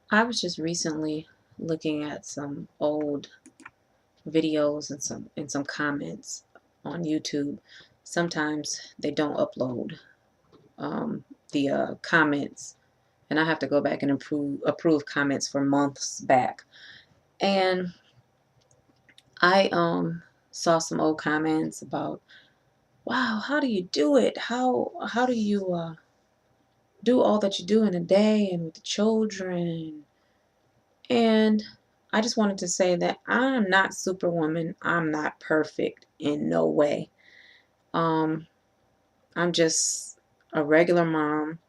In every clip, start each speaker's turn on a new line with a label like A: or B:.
A: I was just recently looking at some old videos and some comments on YouTube. Sometimes they don't upload the comments, and I have to go back and approve comments for months back. And I saw some old comments about, wow, how do you do it? How do you do all that you do in a day and with the children? And I just wanted to say that I'm not Superwoman. I'm not perfect in no way. Um, I'm just a regular mom,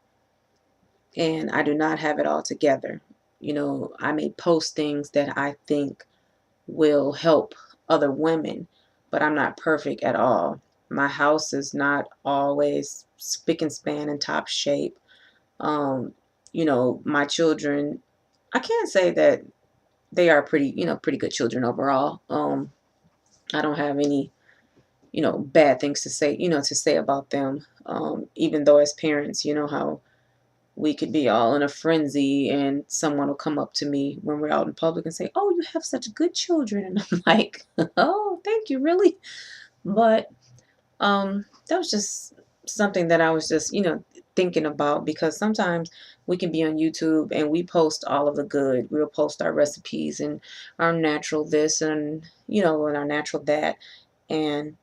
A: and I do not have it all together. I may post things that I think will help other women, but I'm not perfect at all. My house is not always spick and span in top shape. Um, my children, I can't say that they are pretty good children overall. I don't have any, bad things to say about them. Even though as parents, you know how we could be all in a frenzy and someone will come up to me when we're out in public and say, "Oh, you have such good children." And I'm like, "Oh, thank you, really?" But that was just something that I was just, thinking about, because sometimes we can be on YouTube and we post all of the good. We'll post our recipes and our natural this and, and our natural that. And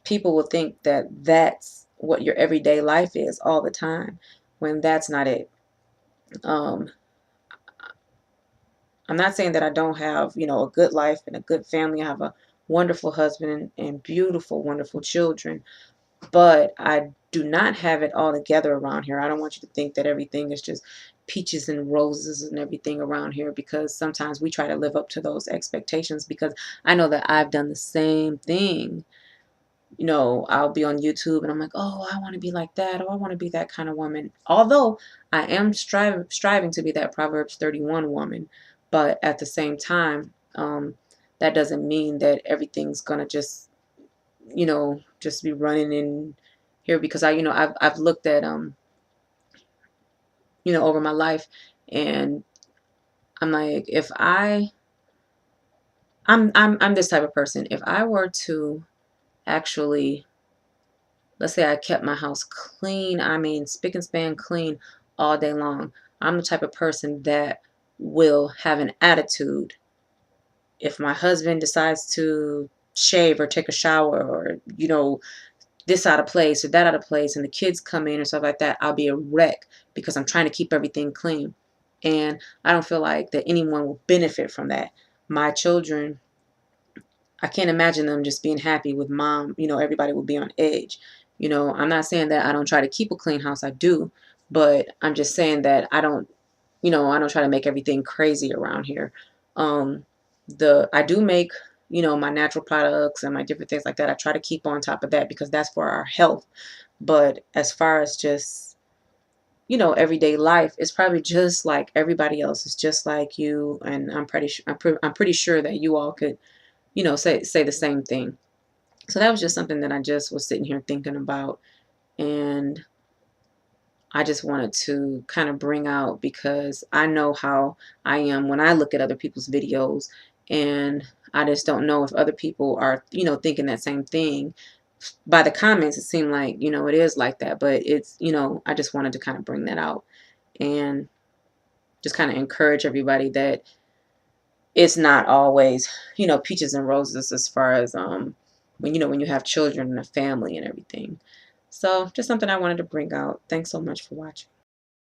A: people will think that that's what your everyday life is all the time, when that's not it. Um, I'm not saying that I don't have, a good life and a good family. I have a wonderful husband and beautiful, wonderful children. But I do not have it all together around here. I don't want you to think that everything is just peaches and roses and everything around here, because sometimes we try to live up to those expectations, because I know that I've done the same thing. I'll be on YouTube and I'm like, oh, I want to be like that. Oh, I want to be that kind of woman. Although I am striving to be that Proverbs 31 woman, but at the same time, that doesn't mean that everything's gonna just be running in here, because I've looked at over my life, and I'm like, if I'm this type of person. If I were to actually, let's say I kept my house clean, I mean spick and span clean all day long, I'm the type of person that will have an attitude if my husband decides to shave or take a shower, or this out of place or that out of place, and the kids come in or stuff like that. I'll be a wreck because I'm trying to keep everything clean. And I don't feel like that anyone will benefit from that. My children, I can't imagine them just being happy with mom. Everybody will be on edge. I'm not saying that I don't try to keep a clean house. I do. But I'm just saying that I don't try to make everything crazy around here. Um, I do make, my natural products and my different things like that. I try to keep on top of that because that's for our health. But as far as just, everyday life, it's probably just like everybody else. It's just like you, and I'm pretty sure that you all could, say the same thing. So that was just something that I just was sitting here thinking about, and I just wanted to kind of bring out, because I know how I am when I look at other people's videos, and I just don't know if other people are, thinking that same thing. By the comments, it seemed like, it is like that, but it's, I just wanted to kind of bring that out and just kind of encourage everybody that it's not always, peaches and roses, as far as when you have children and a family and everything. So just something I wanted to bring out. Thanks so much for watching.